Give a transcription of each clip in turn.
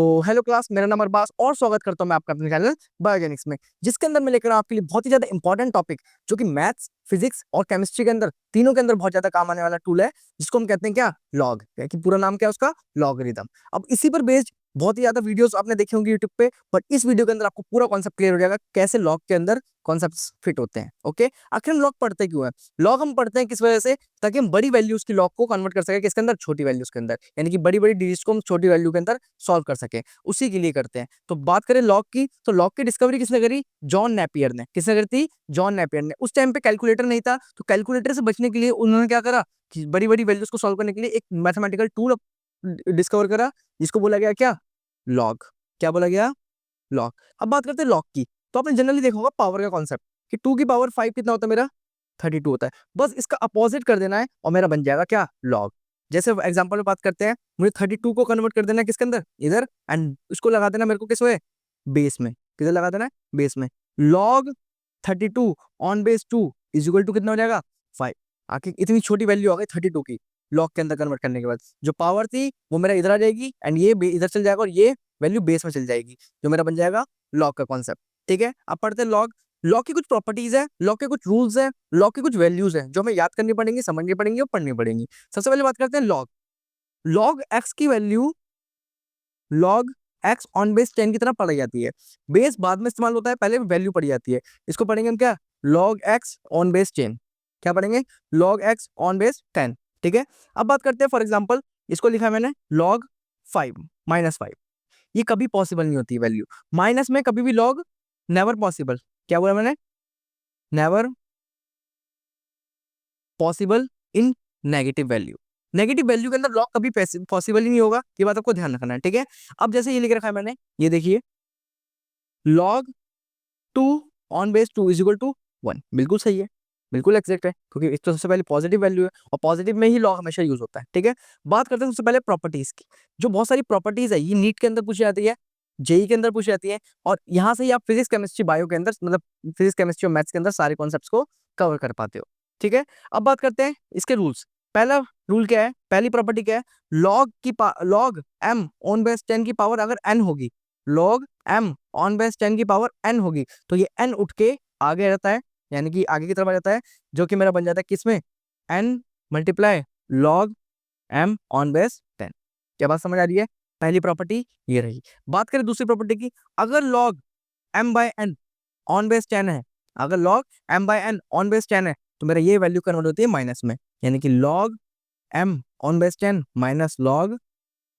तो hello class, मेरा नाम अरबाज और स्वागत करता हूं मैं आपका अपने चैनल बायोजेनिक्स में, जिसके अंदर मैं लेकर आपके लिए बहुत ही ज्यादा इंपॉर्टेंट टॉपिक जो कि मैथ्स, फिजिक्स और केमिस्ट्री के अंदर तीनों के अंदर बहुत ज्यादा काम आने वाला टूल है, जिसको हम कहते हैं क्या, लॉग। कि पूरा नाम क्या है उसका, लॉगरिथम। अब इसी पर बेस्ड बहुत ही ज्यादा वीडियोस आपने देखे होंगे यूट्यूब पे, बट इस वीडियो के अंदर आपको पूरा कॉन्सेप्ट क्लियर हो जाएगा कैसे लॉग के अंदर कॉन्सेप्ट्स फिट होते हैं। ओके, आखिर हम लॉग पढ़ते क्यों है? लॉग हम पढ़ते हैं किस वजह से, ताकि हम बड़ी वैल्यूज की लॉग को कन्वर्ट कर सके किसके अंदर, छोटी वैल्यूज के अंदर, यानी कि बड़ी बड़ी डिजिट्स को हम छोटी वैल्यू के अंदर सॉल्व कर सके, उसी के लिए करते हैं। तो बात करें लॉग की, तो लॉग की डिस्कवरी किसने करी? जॉन नेपियर ने। किसने करी थी? जॉन नेपियर ने। उस टाइम पे कैलकुलेटर नहीं था, तो कैलकुलेटर से बचने के लिए उन्होंने क्या करा कि बड़ी बड़ी वैल्यूज को सॉल्व करने के लिए एक मैथमेटिकल टूल डिस्कवर करा, जिसको बोला गया क्या, लॉग। क्या बोला गया? लॉग। अब बात करते हैं लॉग की, तो आपने जनरली देखा होगा पावर का कॉन्सेप्ट कि 2 की पावर 5 कितना होता है मेरा, 32 होता है। बस इसका अपोजिट कर देना है और मेरा बन जाएगा क्या, लॉग। जैसे एग्जांपल में बात करते हैं, मुझे 32 को कन्वर्ट कर देना है किसके अंदर, इधर, एंड उसको लगा देना मेरे को किस में, बेस में। किधर लगा देना है? बेस में। Log 32 on base 2 is equal to कितना हो जाएगा, 5। आखिर इतनी छोटी वैल्यू आ गई 32 की लॉग के अंदर कन्वर्ट करने के बाद, जो पावर थी वो मेरा इधर आ जाएगी एंड ये इधर चल जाएगा और ये वैल्यू बेस में चल जाएगी, जो मेरा बन जाएगा लॉग का कॉन्सेप्ट। ठीक है, अब पढ़ते हैं लॉग। लॉग की कुछ प्रॉपर्टीज है, लॉग के कुछ रूल्स है, लॉग की कुछ वैल्यूज है जो हमें याद करनी पड़ेंगी, समझनी पड़ेंगी और पढ़नी पड़ेंगी। सबसे पहले बात करते हैं लॉग। लॉग एक्स की value log x on base 10 की तरह पढ़ी जाती है। बेस बाद में इस्तेमाल होता है, पहले वैल्यू पढ़ी जाती है। इसको पढ़ेंगे हम क्या, लॉग एक्स ऑन बेस 10। क्या पढ़ेंगे? Log x on base 10। ठीक है, अब बात करते हैं फॉर एग्जाम्पल, इसको लिखा है मैंने लॉग 5 -5। ये कभी पॉसिबल नहीं होती वैल्यू माइनस में, कभी भी लॉग नेवर पॉसिबल। क्या बोला मैंने? Never possible in negative value. Negative value के अंदर लॉग कभी पॉसिबल ही नहीं होगा, ये बात आपको ध्यान रखना है। ठीक है, अब जैसे ये लिख रखा है मैंने, ये देखिए, log 2 on base 2 is equal to 1। बिल्कुल सही है, बिल्कुल एग्जैक्ट है, क्योंकि इस तो सबसे पहले पॉजिटिव वैल्यू है और पॉजिटिव में ही लॉग हमेशा यूज होता है। ठीक है, बात करते हैं सबसे पहले प्रॉपर्टीज की। जो बहुत सारी प्रॉपर्टीज है, ये नीट के अंदर पूछी जाती है, जेई के अंदर पूछी जाती है, और यहाँ से ही आप फिजिक्स केमिस्ट्री बायो के अंदर, मतलब फिजिक्स केमिस्ट्री और मैथ्स के अंदर सारे कॉन्सेप्ट्स को कवर कर पाते हो। ठीक है, अब बात करते हैं इसके रूल्स। पहला रूल क्या है, पहली प्रॉपर्टी क्या है, लॉग एम ऑन बेस 10 की पावर अगर एन होगी, लॉग एम ऑन बेस 10 की पावर एन होगी, तो ये एन उठ के आगे रहता है, यानी कि आगे की तरफ आ जाता है, जो कि मेरा बन जाता है किसमें, n multiply log m on base 10। क्या बात समझ आ रही है? पहली प्रॉपर्टी ये रही। बात करें दूसरी प्रॉपर्टी की, अगर log m by n on base 10 है, अगर log m by n on base 10 है, तो मेरा ये वैल्यू कन्वर्ट होती है माइनस में, यानी कि log m on base 10 minus log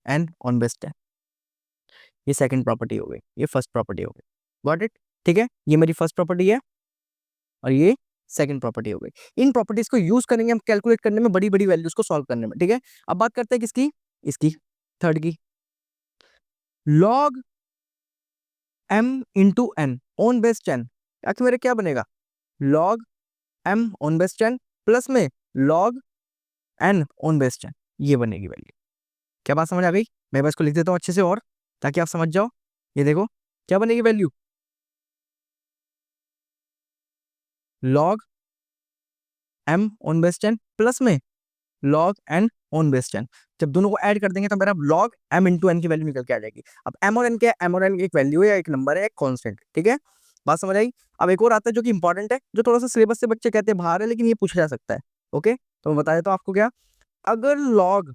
n on base 10। ये सेकंड प्रॉपर्टी हो गई, ये फर्स्ट प्रॉपर्टी हो गई। Got it? ठीक है, ये मेरी फर्स्ट प्रॉपर्टी है और ये सेकंड प्रॉपर्टी हो गई। इन प्रॉपर्टीज को यूज करेंगे हम कैलकुलेट करने में, बड़ी बड़ी वैल्यूज को सॉल्व करने में। ठीक है, अब बात करते हैं किसकी, इसकी, थर्ड की। Log m into n on base 10, आखिर मेरे क्या बनेगा, log m on base 10 plus में लॉग एन ऑन बेस 10, ये बनेगी वैल्यू। क्या बात समझ आ गई? मैं बस को लिख देता हूँ अच्छे से और, ताकि आप समझ जाओ। ये देखो क्या बनेगी value, log m on base 10 plus में लॉग एन ऑन बेस 10। जब दोनों को ऐड कर देंगे तो मेरा लॉग एम इंटू एन की वैल्यू निकल के आ जाएगी। अब एम और एन क्या है, एम और एन एक वैल्यू है या एक नंबर है, एक कांस्टेंट। ठीक है, बात समझ आई? अब एक और आता है जो कि इंपॉर्टेंट है, जो थोड़ा सा सिलेबस से बच्चे कहते हैं बाहर है, लेकिन ये पूछा जा सकता है। ओके, तो मैं बता देता हूँ आपको क्या, अगर log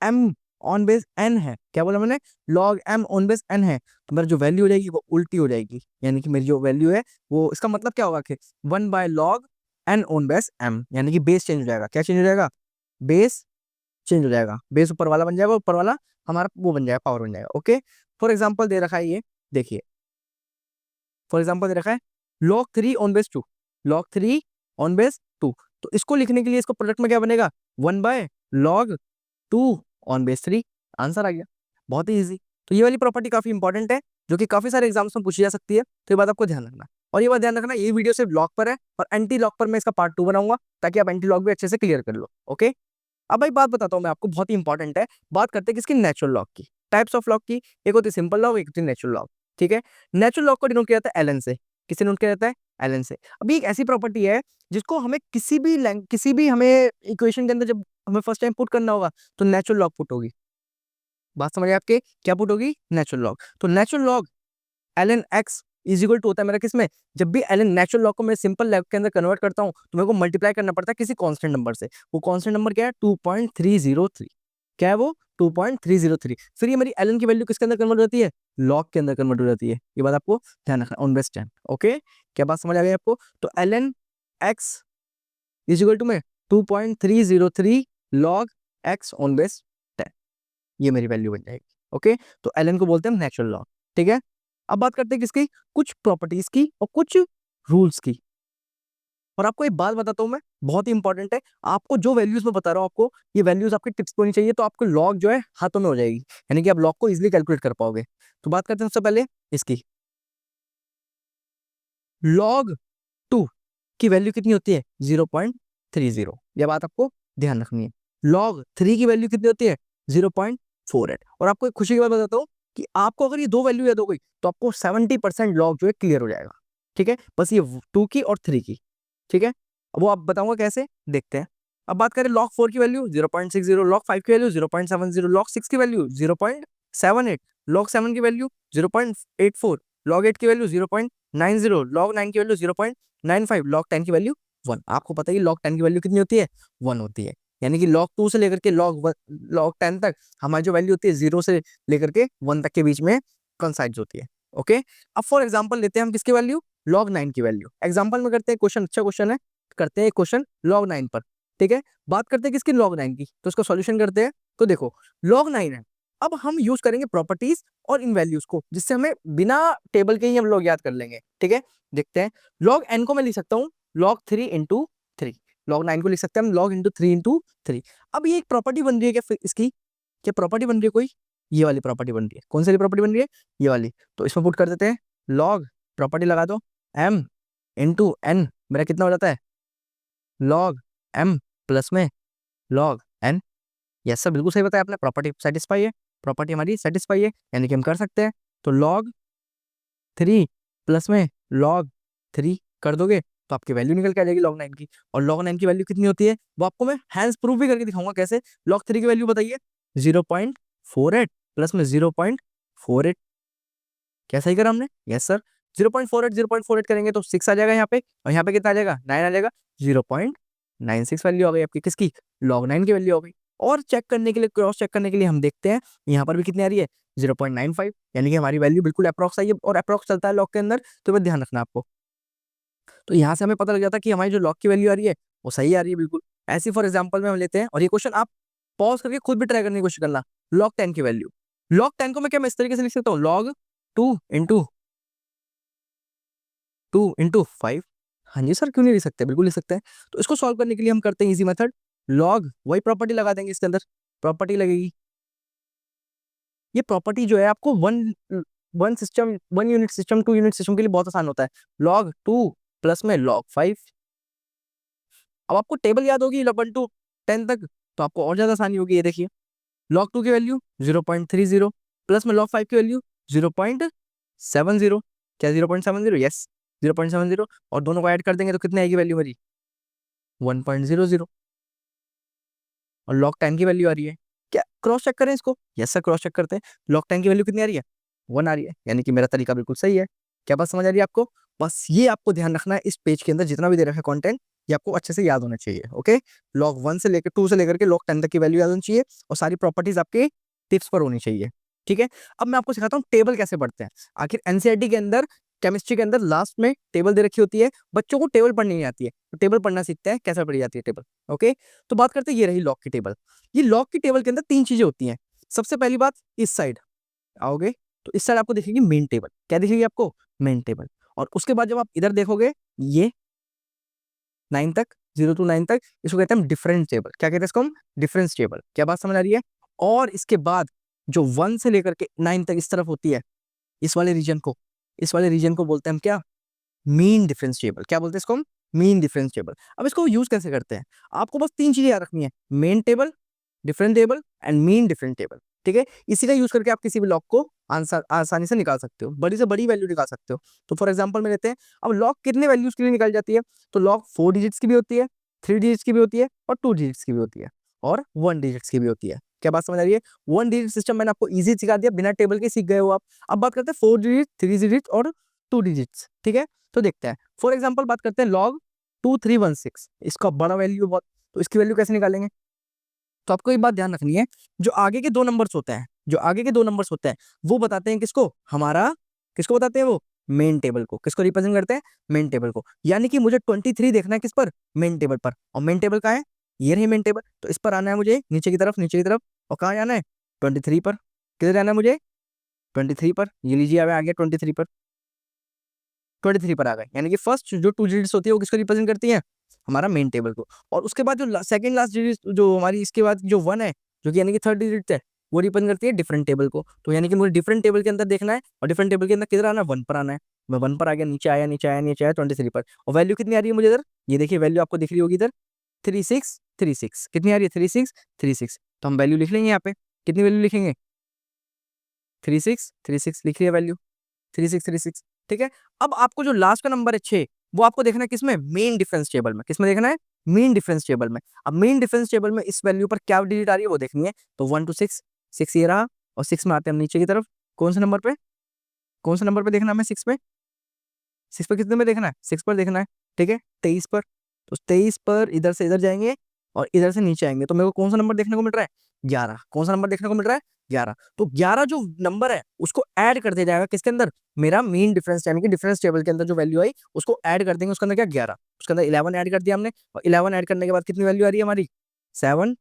m on base n है, क्या बोला मैंने, log m on base n है, तो मेरी जो वैल्यू हो जाएगी वो उल्टी हो जाएगी, यानी कि मेरी जो वैल्यू है वो, इसका मतलब क्या होगा कि 1/log N on base M, यानी कि बेस चेंज हो जाएगा। क्या चेंज हो जाएगा? बेस चेंज हो जाएगा, बेस ऊपर वाला बन जाएगा, ऊपर वाला हमारा वो बन जाएगा, पावर बन जाएगा। ओके, फॉर एग्जाम्पल दे रखा है ये, देखिए, फॉर एग्जाम्पल दे रखा है log 3 on base 2, log 3 on base 2। तो इसको लिखने के लिए इसको प्रोडक्ट में क्या बनेगा, 1/log 2 ऑन बेस 3। आंसर आ गया, बहुत ही ईजी। तो ये वाली प्रॉपर्टी काफी इंपॉर्टेंट है, जो कि काफी सारे एग्जाम्स में पूछी जा सकती है, तो ये बात आपको ध्यान रखना। और ये बात ध्यान रखना, ये वीडियो सिर्फ लॉग पर है, और एंटी लॉग पर मैं इसका पार्ट 2 बनाऊंगा, ताकि आप एंटी लॉग भी अच्छे से क्लियर कर लो। ओके, अब भाई बात बताता हूँ मैं आपको, बहुत ही इंपॉर्टेंट है। बात करते हैं किसकी, नेचुरल लॉग की, टाइप्स ऑफ लॉग की। एक होती है सिंपल लॉग, एक होती है नेचुरल लॉग। ठीक है, नेचुरल लॉग को डिनोट किया जाता है एलन से। किसे डिनोट किया जाता है? एलन से। अभी एक ऐसी प्रॉपर्टी है जिसको हमें किसी भी हमें इक्वेशन के अंदर जब हमें फर्स्ट टाइम पुट करना होगा, तो नेचुरल लॉग पुट होगी। बात समझ आई आपके? क्या पुट होगी? Natural log. तो natural log ln x is equal to होता है मेरा किसमें, जब भी ln नेचुरल लॉग को मैं सिंपल लॉग के अंदर कन्वर्ट करता हूं तो मेरे को मल्टीप्लाई करना पड़ता है किसी कांस्टेंट नंबर से। वो कांस्टेंट नंबर क्या है? 2.303। क्या है वो? 2.303। फिर ये मेरी ln की वैल्यू किसके अंदर कन्वर्ट होती है? लॉग के अंदर कन्वर्ट हो जाती है। ये बात आपको ध्यान रखना, ऑन बेस 10। ओके, क्या बात समझ आ गई आपको? तो ln x is equal to में 2.303 लॉग x ऑन बेस 10, ये मेरी वैल्यू बन जाएगी। ओके, तो ln को बोलते हैं नेचुरल लॉग। ठीक है, अब बात करते हैं किसकी? कुछ प्रॉपर्टीज की और कुछ रूल्स की। और आपको एक बात बताता हूं मैं, बहुत ही इंपॉर्टेंट है। आपको जो वैल्यूज मैं बता रहा हूं आपको, ये वैल्यूज आपके टिप्स पे होनी चाहिए, तो आपको लॉग जो है हाथों में हो जाएगी, यानी कि आप लॉग को इजिली कैलकुलेट कर पाओगे। तो बात करते हैं सबसे पहले इसकी। लॉग 2 की वैल्यू कितनी होती है? 0.30। यह बात आपको ध्यान रखनी है। लॉग 3 की वैल्यू कितनी होती है? 0.48। और आपको एक खुशी की बात बताता हूँ कि आपको अगर ये दो वैल्यू याद हो गई तो आपको 70% लॉग जो है क्लियर हो जाएगा। ठीक है, बस ये 2 की और 3 की। ठीक है, अब वो आप बताऊंगा कैसे, देखते हैं। अब बात करें लॉग 4 की वैल्यू 0.60, लॉग 5 की वैल्यू 0.70, लॉग 6 की वैल्यू 0.78, लॉग 7 की वैल्यू 0.84, लॉग 8 की वैल्यू 0.90, लॉग 9 की वैल्यू 0.95, लॉग 10 की वैल्यू 1। आपको पता है लॉग 10 की वैल्यू कितनी होती है? 1 होती है। यानी कि लॉग 2 से लेकर के लॉग 10 तक हमारी जो वैल्यू होती है 0 से लेकर के 1 तक के बीच में कंसाइज होती है। ओके, अब फॉर एग्जांपल लेते हैं हम किसकी वैल्यू? लॉग 9 की वैल्यू। एग्जांपल में करते हैं क्वेश्चन, अच्छा क्वेश्चन है, करते हैं क्वेश्चन लॉग 9 पर। ठीक है, बात करते हैं किसकी? लॉग 9 की। तो इसका सॉल्यूशन करते हैं। तो देखो, लॉग 9 है, अब हम यूज करेंगे प्रॉपर्टीज और इन वैल्यूज को, जिससे हमें बिना टेबल के ही हम लोग याद कर लेंगे। ठीक है, देखते हैं। लॉग एन को मैं लिख सकता हूँ लॉग 3 इंटू 3, लॉग 9 को लिख सकते हैं हम लॉग इंटू 3 इंटू 3। अब ये एक प्रॉपर्टी बन रही है क्या इसकी? क्या प्रॉपर्टी बन रही है कोई? ये वाली प्रॉपर्टी बन रही है। कौन सी प्रॉपर्टी बन रही है? ये वाली। तो इसमें पुट कर देते हैं लॉग, प्रॉपर्टी लगा दो, एम इंटू एन, मेरा कितना हो जाता है? लॉग एम प्लस में लॉग एन। यस सर, बिल्कुल सही बताया आपने, प्रॉपर्टी सेटिस्फाई है, प्रॉपर्टी हमारी सेटिस्फाई है, यानी कि हम कर सकते हैं। तो लॉग 3 प्लस में लॉग 3 कर दोगे तो आपकी वैल्यू निकल के आ जाएगी लॉग 9 की। और लॉग 9 की वैल्यू कितनी होती है वो आपको मैं हैंड्स प्रूफ भी करके दिखाऊंगा कैसे। लॉग 3 की वैल्यू बताइए? 0.48 प्लस में 0.48। क्या सही करा हमने? यस सर, 0.48 करेंगे तो 6 आ जाएगा यहाँ पे, और यहाँ पे कितना आ जाएगा? 9 आ जाएगा। 0.96 वैल्यू आ गई आपकी किसकी? लॉग 9 की वैल्यू आ गई। और चेक करने के लिए, क्रॉस चेक करने के लिए हम देखते हैं यहाँ पर भी कितनी आ रही है? 0.95, यानी कि हमारी वैल्यू बिल्कुल अप्रॉक्स आई है, और अप्रॉक्स चलता है लॉग के अंदर, तो मैं ध्यान रखना आपको। तो यहाँ से हमें पता लग जाता है कि हमारी जो लॉग की वैल्यू आ रही है वो सही आ रही है बिल्कुल। ऐसी फॉर एग्जाम्पल में हम लेते हैं, और ये क्वेश्चन आप पॉज करके खुद भी ट्राई करने की कोशिश करना। लॉग 10 की वैल्यू, लॉग 10 को मैं क्या मैं इस तरीके से लिख सकता हूँ? Log 2 into 5। हाँ जी सर, क्यों नहीं लिख सकते? बिल्कुल लिख सकते हैं। तो इसको सॉल्व करने के लिए हम करते हैं इजी मेथड, लॉग वही प्रॉपर्टी लगा देंगे इसके अंदर, प्रॉपर्टी लगेगी। ये प्रॉपर्टी जो है आपको one one system, 1 unit system, 2 unit system के लिए बहुत आसान होता है। लॉग 2 प्लस में लॉग 5। अब आपको टेबल याद होगी 1 to 10 तक, तो आपको और ज्यादा आसानी होगी। ये देखिए, लॉग 2 की वैल्यू 0.30 प्लस में लॉग 5 की वैल्यू 0.70। क्या 0.70? यस, 0.70, और दोनों को ऐड कर देंगे तो कितनी आएगी वैल्यू मेरी? 1.00। और लॉग 10 की वैल्यू आ रही है, क्या क्रॉस चेक करें इसको? यस सर, क्रॉस चेक करते हैं। लॉग 10 की वैल्यू कितनी आ रही है? 1 आ रही है, यानी कि मेरा तरीका बिल्कुल सही है। क्या बात समझ आ रही है आपको? बस ये आपको ध्यान रखना है, इस पेज के अंदर जितना भी दे रखा है कंटेंट, ये आपको अच्छे से याद होना चाहिए। ओके, लॉग 1 से लेकर 2 से लेकर के लॉग 10 तक की वैल्यू याद होनी चाहिए, और सारी प्रॉपर्टीज आपके टिप्स पर होनी चाहिए। ठीक है, अब मैं आपको सिखाता हूँ टेबल कैसे पढ़ते हैं। आखिर एनसीईआरटी के अंदर, केमिस्ट्री के अंदर लास्ट में टेबल दे रखी होती है, बच्चों को टेबल पढ़नी नहीं आती है, तो टेबल पढ़ना सीखते हैं कैसे पढ़ी जाती है टेबल। ओके, तो बात करते हैं, ये रही लॉग की टेबल। ये लॉग की टेबल के अंदर 3 चीजें होती हैं। सबसे पहली बात, इस साइड आओगे तो इस साइड आपको दिखेगी मेन टेबल। क्या दिखेगी आपको? Main table. और उसके बाद जब आप इधर देखोगे, ये 9 तक, 0 to 9 तक, इसको कहते हैं हम डिफरेंस टेबल। क्या कहते हैं इसको हम? Difference table. क्या बात समझ आ रही है? और इसके बाद जो 1 से लेकर के 9 तक इस तरफ होती है, इस वाले रीजन को बोलते हैं हम क्या? Mean difference table. क्या बोलते हैं इसको हम? Mean difference table. अब इसको यूज कैसे करते हैं? आपको बस 3 चीजें याद रखनी है, main table, different table and mean different table. ठीक है, इसी का यूज करके आप किसी भी लॉग को आंसर आसानी से निकाल सकते हो, बड़ी से बड़ी वैल्यू निकाल सकते हो। तो फॉर एग्जांपल में लेते हैं, अब लॉग कितने वैल्यूज के लिए निकाल जाती है? तो लॉग 4 डिजिट्स की भी होती है, 3 डिजिट्स की भी होती है, और 2 डिजिट्स की भी होती है, और 1 डिजिट्स की भी होती है। क्या बात समझ आ रही है? 1 डिजिट सिस्टम मैंने आपको ईज़ी सिखा दिया, बिना टेबल के सीख गए हो आप। अब बात करते हैं 4 डिजिट, 3 डिजिट और 2 डिजिट्स, ठीक है? तो देखते हैं, फॉर एग्जांपल बात करते हैं log 2316, इसका बड़ा वैल्यू है बहुत, तो इसकी वैल्यू कैसे निकालेंगे? तो आपको एक बात ध्यान रखनी है, जो आगे के 2 नंबर्स होते हैं, जो आगे के 2 नंबर्स होते हैं, वो बताते हैं किसको? हमारा किसको बताते हैं वो? मेन टेबल को। किसको रिप्रेजेंट करते हैं? मेन टेबल को। यानी कि मुझे 23 देखना है किस पर? मेन टेबल पर। और मेन टेबल कहाँ है? ये रही मेन टेबल। तो इस पर आना है मुझे नीचे की तरफ और कहाँ जाना है? 23 पर। किधर जाना है मुझे? 23 पर। ये लीजिए अब आ गया 23 पर। 23 पर आ गए। यानी कि फर्स्ट जो 2 डिजिट्स होती है वो किसको रिप्रेजेंट करती है? हमारा मेन टेबल को। और उसके बाद जो सेकंड लास्ट डिजिट जो हमारी इसके बाद जो 1 है, जो कि यानी कि थर्ड डिजिट है, वो रिप्रेजेंट करती है डिफरेंट टेबल को। तो यानी कि मुझे डिफरेंट टेबल के अंदर देखना है और डिफरेंट टेबल के अंदर किधर आना है? 1 पर आना है। मैं 1 पर आ गया, नीचे आया 23 पर। और वैल्यू कितनी आ रही है मुझे इधर? ये देखिए वैल्यू आपको दिख रही होगी इधर 3636। कितनी आ रही है? 3636। तो हम वैल्यू लिख लेंगे यहाँ पे। कितनी वैल्यू लिखेंगे? 3636 लिख रही है वैल्यू। 3636, ठीक है? अब आपको जो लास्ट का नंबर है 6, वो आपको देखना है किसमें? मेन डिफरेंस टेबल में। किसमें देखना है? मेन डिफरेंस टेबल में। अब मेन डिफरेंस टेबल में इस वैल्यू पर क्या डिजिट आ रही है वो देखनी है। तो 1 to 6, 6 ये रहा और 6 में आते हैं हम नीचे की तरफ। कौन से नंबर पे? कौन से नंबर पे देखना है हमें? 6 पे। 6 पर कितने में देखना है? 6 पर देखना है, ठीक है? 23 पर। तो 23 पर इधर से इधर जाएँगे और इधर से नीचे आएँगे। तो मेरे को कौन सा नंबर देखने को मिल रहा है? 11। कौन सा नंबर देखने को मिल रहा है? 11। तो 11 जो नंबर है उसको ऐड कर दिया जाएगा किसके अंदर? मेरा मेन डिफरेंस यानी कि डिफरेंस टेबल के अंदर जो वैल्यू आई उसको ऐड कर देंगे। उसके अंदर क्या? 11। उसके अंदर 11 ऐड कर दिया हमने और 11 ऐड करने के बाद कितनी वैल्यू आ रही है हमारी? 7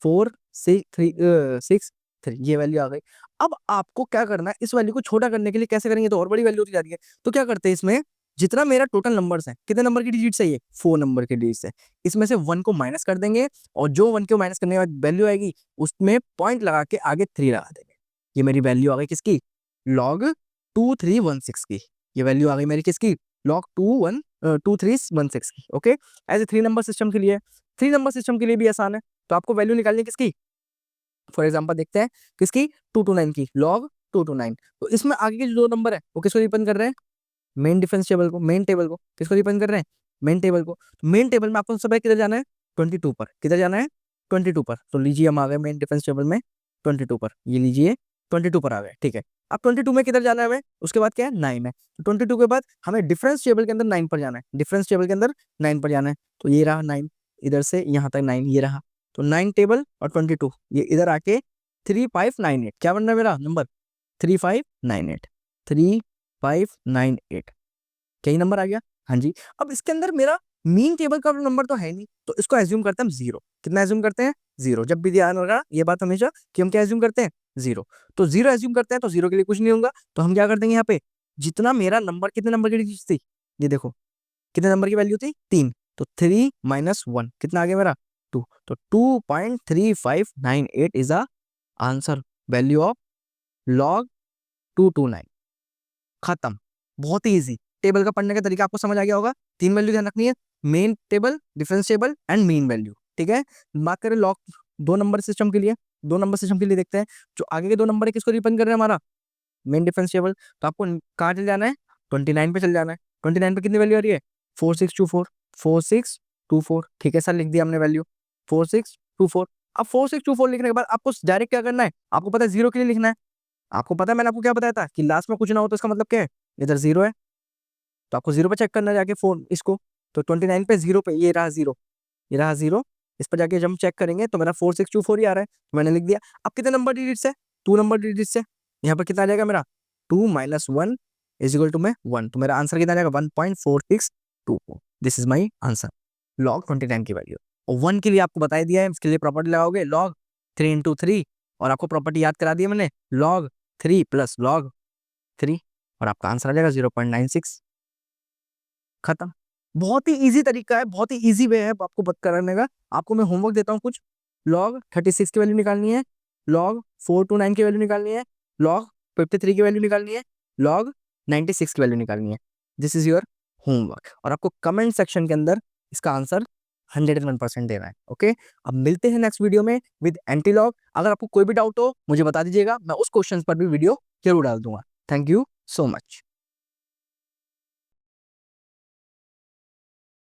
4 6 3 ये वैल्यू आ गई। अब आपको क्या करना है, इस वैल्यू को छोटा करने के लिए कैसे करेंगे? तो और बड़ी वैल्यू होती जा रही है। तो क्या करते हैं इसमें, जितना मेरा टोटल नंबर्स हैं, कितने नंबर की डिजिट्स है ये? 4 नंबर की डिजिट्स है। इसमें से 1 को माइनस कर देंगे और जो 1 को माइनस करने के बाद वैल्यू आएगी, उसमें पॉइंट लगा के आगे 3 लगा देंगे। ये मेरी वैल्यू आ गई किसकी? log 2316 की। ये वैल्यू आ गई मेरी किसकी? log 2316 की। ओके? ऐसे 3 नंबर सिस्टम के लिए, 3 नंबर सिस्टम के लिए भी आसान है। तो आपको वैल्यू निकालनी है किसकी? फॉर एग्जांपल देखते हैं किसकी? 229 की। log 229। तो इसमें आगे के जो 2 नंबर है वो किसको रिप्रेजेंट कर रहे हैं? मेन डिफरेंस टेबल को, मेन टेबल को। किसको रिप्रेजेंट कर रहे हैं? मेन टेबल को। तो मेन टेबल में आपको सबसे पहले किधर जाना है? 22 पर। किधर जाना है? 22 पर। तो लीजिए हम आ गए मेन डिफरेंस टेबल में 22 पर। ये लीजिए 22 पर आ गए, ठीक है? अब 22 में किधर जाना है हमें? उसके बाद क्या है? 9 है। तो 22 के बाद हमें डिफरेंस टेबल के अंदर 9 पर जाना है। डिफरेंस टेबल के अंदर 9 पर जाना है। तो ये रहा 9, इधर से यहाँ तक 9 ये रहा। तो 9 टेबल और 22 ये इधर आके 3598 क्या बन रहा है मेरा नंबर? 3598 3598 क्या ये नंबर आ गया? हाँ जी। अब इसके अंदर मेरा मीन टेबल का नंबर तो है नहीं, तो इसको एज्यूम करते हैं हम 0। कितना एज्यूम करते हैं? 0। जब भी ध्यान रखना ये बात हमेशा कि हम क्या एज्यूम करते हैं? 0। तो 0 एज्यूम करते हैं तो 0 के लिए कुछ नहीं होगा। तो हम क्या कर देंगे यहाँ पे? जितना मेरा नंबर कितने नंबर की डिजिट थी? ये देखो कितने नंबर की वैल्यू थी? 3। तो 3 माइनस 1 कितना आ गया मेरा? 2। तो 2.3598 is a answer, value of log 229। खत्म। बहुत ही ईज़ी। टेबल का पढ़ने का तरीका आपको समझ आ गया होगा। 3 वैल्यू ध्यान रखनी है, main table, difference table and mean value, ठीक है? बात करें लॉग 2 नंबर सिस्टम के लिए, 2 नंबर सिस्टम के लिए देखते हैं, जो आगे के 2 नंबर है किसको रिप्रेजेंट कर रहे हैं हमारा? Main difference table. तो आपको कहाँ चले जाना है? 29 पे चले जाना है। 29 पे कितनी वैल्यू आ रही है? 4624 4624, ठीक है सर, लिख दिया हमने वैल्यू 4624। अब 4624 लिखने के बाद आपको डायरेक्ट क्या करना है? आपको पता है 0 के लिए लिखना है। आपको पता है मैंने आपको क्या बताया था कि लास्ट में कुछ ना हो तो इसका मतलब क्या है? इधर 0 है, तो आपको 0 पे चेक करना है जाके फ़ोन इसको। तो 29 पे 0 पे ये रहा 0, ये रहा 0। इस पर जाके जब हम चेक करेंगे तो मेरा 4624 ही आ रहा है, तो मैंने लिख दिया। अब कितने नंबर डिजिट्स है? 2 नंबर डिजिट्स है। यहाँ पर कितना आ जाएगा मेरा? 2 माइनस 1 इज इक्वल टू में 1। तो मेरा आंसर कितना आ जाएगा? 1.4624। This is my answer, log 29 की वैल्यू। और 1 के लिए आपको बता ही दिया है, इसके लिए प्रॉपर्टी लगाओगे log 3 इंटू 3 और आपको प्रॉपर्टी याद करा दी है मैंने log 3 प्लस log 3 और आपका आंसर आ जाएगा 0.96। खत्म। बहुत ही ईज़ी तरीका है, बहुत ही ईज़ी वे है आपको पता करने का। आपको मैं होमवर्क देता हूँ कुछ, log 36 की वैल्यू निकालनी है, log 429 की वैल्यू निकालनी है, log 53 की वैल्यू निकालनी है, log 96 की वैल्यू निकालनी है। दिस इज़ योर होमवर्क और आपको कमेंट सेक्शन के अंदर इसका आंसर 101% देना है, ओके? अब मिलते हैं नेक्स्ट वीडियो में विद एंटीलॉग। अगर आपको कोई भी डाउट हो मुझे बता दीजिएगा, मैं उस क्वेश्चन पर भी वीडियो ज़रूर डाल दूँगा। Thank you so much.